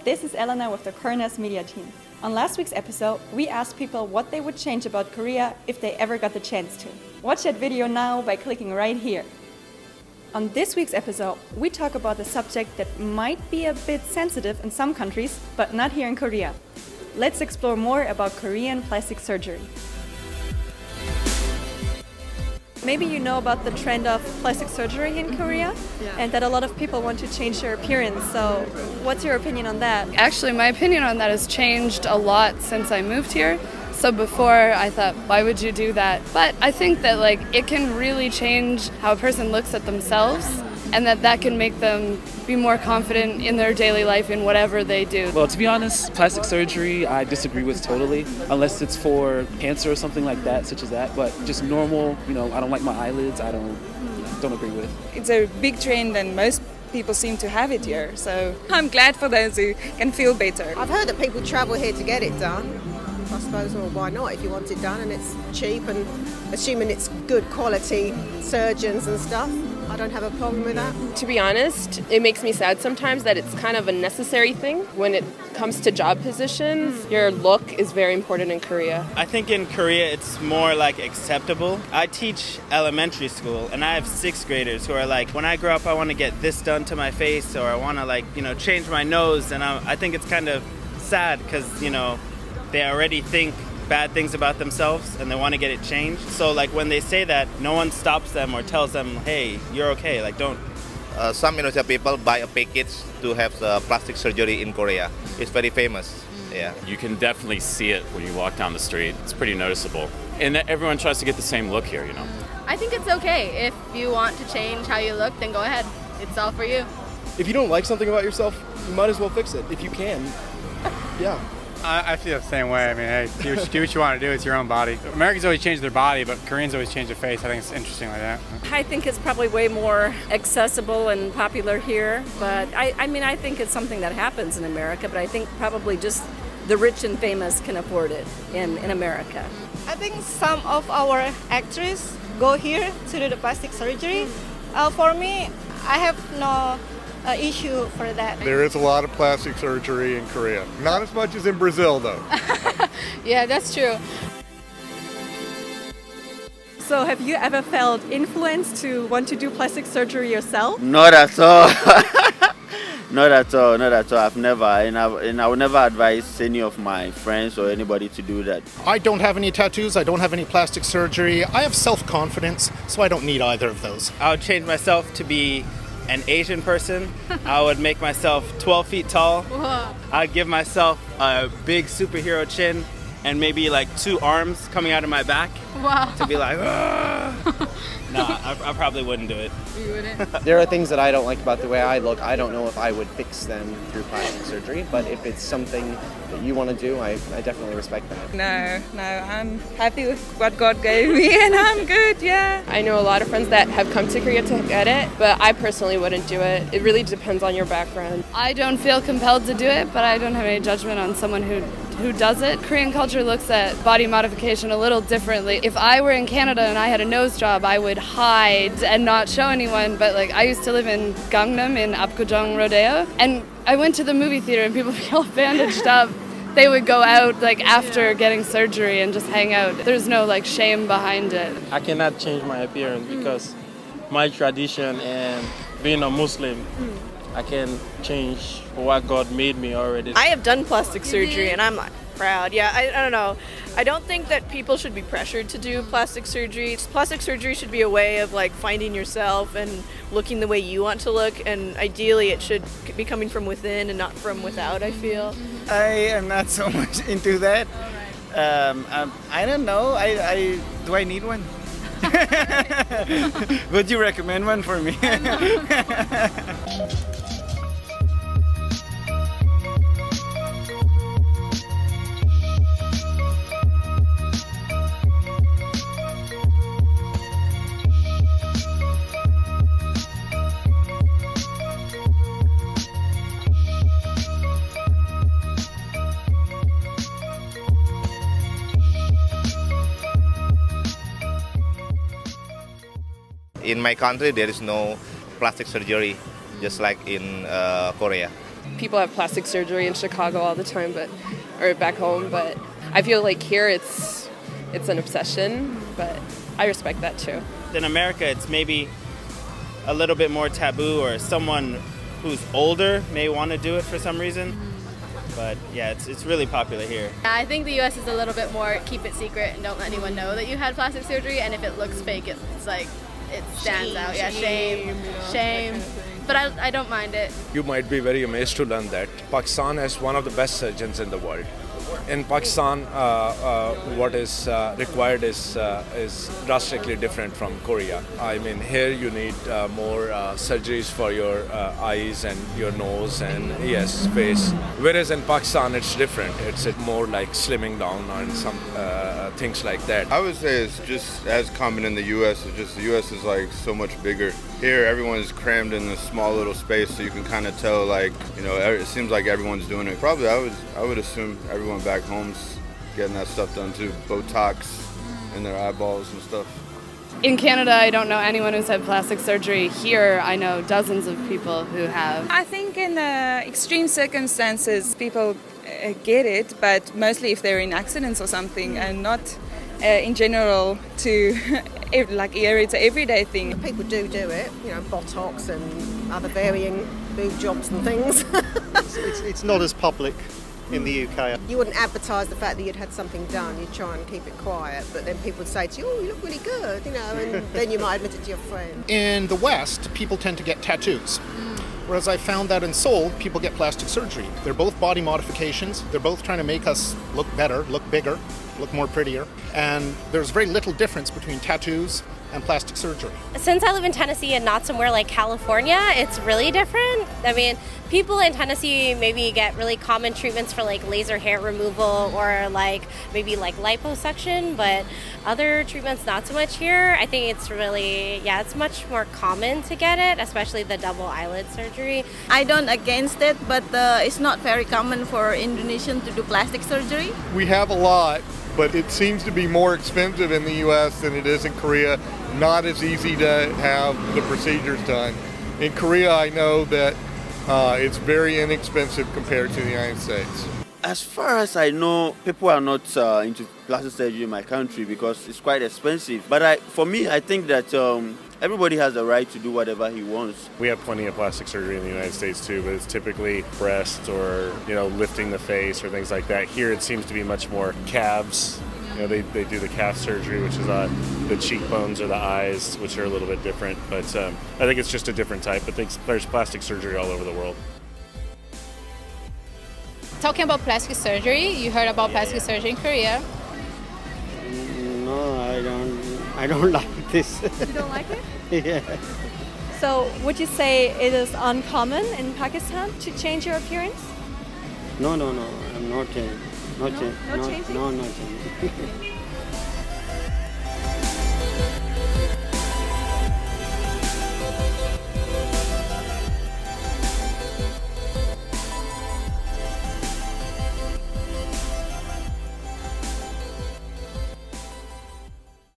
this is Elena with the Koreaness Media team. On last week's episode, we asked people what they would change about Korea if they ever got the chance to. Watch that video now by clicking right here. On this week's episode, we talk about a subject that might be a bit sensitive in some countries, but not here in Korea. Let's explore more about Korean plastic surgery. Maybe you know about the trend of plastic surgery in Korea, and that a lot of people want to change their appearance. So what's your opinion on that? Actually, my opinion on that has changed a lot since I moved here. So before, I thought, why would you do that? But I think that it can really change how a person looks at themselves, and that can make them be more confident in their daily life in whatever they do. Well, to be honest, plastic surgery I disagree with totally, unless it's for cancer or something like that, such as that. But just normal, I don't like my eyelids, I don't agree with. It's a big trend and most people seem to have it here. So I'm glad for those who can feel better. I've heard that people travel here to get it done. I suppose, well, why not if you want it done and it's cheap and assuming it's good quality surgeons and stuff. I don't have a problem with that. To be honest, it makes me sad sometimes that it's kind of a necessary thing. When it comes to job positions, your look is very important in Korea. I think in Korea it's more acceptable. I teach elementary school and I have 6th graders who are when I grow up I want to get this done to my face, or I want to change my nose, and I think it's kind of sad because they already think bad things about themselves and they want to get it changed. So when they say that, no one stops them or tells them, hey, you're okay, don't. Some Indonesian people buy a package to have the plastic surgery in Korea. It's very famous. Yeah. You can definitely see it when you walk down the street. It's pretty noticeable. And everyone tries to get the same look here, I think it's okay. If you want to change how you look, then go ahead. It's all for you. If you don't like something about yourself, you might as well fix it. If you can, yeah. I feel the same way. I mean, hey, do what you want to do. It's your own body. Americans always change their body, but Koreans always change their face. I think it's interesting like that. I think it's probably way more accessible and popular here. But I think it's something that happens in America, but I think probably just the rich and famous can afford it in America. I think some of our actors go here to do the plastic surgery. For me, I have no issue for that. There is a lot of plastic surgery in Korea. Not as much as in Brazil, though. Yeah, that's true. So have you ever felt influenced to want to do plastic surgery yourself? Not at all. Not at all. I've never, and I would never advise any of my friends or anybody to do that. I don't have any tattoos. I don't have any plastic surgery. I have self-confidence, so I don't need either of those. I would change myself to be an Asian person. I would make myself 12 feet tall. Whoa. I'd give myself a big superhero chin and maybe 2 arms coming out of my back. Wow. To be no, I probably wouldn't do it. You wouldn't? There are things that I don't like about the way I look. I don't know if I would fix them through plastic surgery, but if it's something that you want to do, I definitely respect that. No, I'm happy with what God gave me and I'm good, yeah. I know a lot of friends that have come to Korea to get it, but I personally wouldn't do it. It really depends on your background. I don't feel compelled to do it, but I don't have any judgment on someone who does it. Korean culture looks at body modification a little differently. If I were in Canada and I had a nose job, I would hide and not show anyone. But I used to live in Gangnam in Apgujeong Rodeo, and I went to the movie theater and people feel bandaged up. They would go out after getting surgery and just hang out. There's no shame behind it. I cannot change my appearance because my tradition and being a Muslim, I can change what God made me already. I have done plastic surgery and I'm proud. Yeah, I don't know. I don't think that people should be pressured to do plastic surgery. Plastic surgery should be a way of finding yourself and looking the way you want to look, and ideally it should be coming from within and not from without, I feel. I am not so much into that. I don't know. Do I need one? Would you recommend one for me? In my country, there is no plastic surgery, just like in Korea. people have plastic surgery in Chicago all the time, or back home, but I feel like here it's an obsession, but I respect that too. In America, it's maybe a little bit more taboo, or someone who's older may want to do it for some reason. But yeah, it's really popular here. I think the US is a little bit more keep it secret and don't let anyone know that you had plastic surgery, and if it looks fake, it's like it stands out. Yeah, shame. But I don't mind it. You might be very amazed to learn that Pakistan has one of the best surgeons in the world. In Pakistan, what is required is drastically different from Korea. I mean, here you need more surgeries for your eyes and your nose and yes, face. Whereas in Pakistan, it's different. It's more like slimming down and some things like that. I would say it's just as common in the U.S. It's just the U.S. is like so much bigger. Here, everyone's crammed in this small little space, so you can kind of tell, like, you know, it seems like everyone's doing it. Probably, I would assume everyone back home's getting that stuff done too. Botox in their eyeballs and stuff. In Canada, I don't know anyone who's had plastic surgery. Here, I know dozens of people who have. I think in extreme circumstances, people get it, but mostly if they're in accidents or something, and not in general to like it's an everyday thing. People do it, you know, Botox and other varying boob jobs and things. It's not as public in the UK. You wouldn't advertise the fact that you'd had something done. You'd try and keep it quiet, but then people would say to you, "Oh, you look really good," you know, and then you might admit it to your friend. In the West, people tend to get tattoos. Whereas I found that in Seoul, people get plastic surgery. They're both body modifications. They're both trying to make us look better, look bigger, look more prettier. And there's very little difference between tattoos and plastic surgery. Since I live in Tennessee and not somewhere like California, it's really different. I mean, people in Tennessee maybe get really common treatments for like laser hair removal or like maybe like liposuction, but other treatments not so much here. I think it's really, it's much more common to get it, especially the double eyelid surgery. I don't against it, but it's not very common for Indonesians to do plastic surgery. We have a lot, but it seems to be more expensive in the U.S. than it is in Korea. Not as easy to have the procedures done. In Korea, I know that it's very inexpensive compared to the United States. As far as I know, people are not into plastic surgery in my country because it's quite expensive. But for me, I think that everybody has the right to do whatever he wants. We have plenty of plastic surgery in the United States too, but it's typically breasts or, you know, lifting the face or things like that. Here it seems to be much more calves. You know, they do the calf surgery, which is the cheekbones or the eyes, which are a little bit different. But I think it's just a different type. But there's plastic surgery all over the world. Talking about plastic surgery, you heard about plastic surgery in Korea. No, I don't like this. You don't like it? Yeah. So would you say it is uncommon in Pakistan to change your appearance? No, I'm not changing. No changing? No, not changing.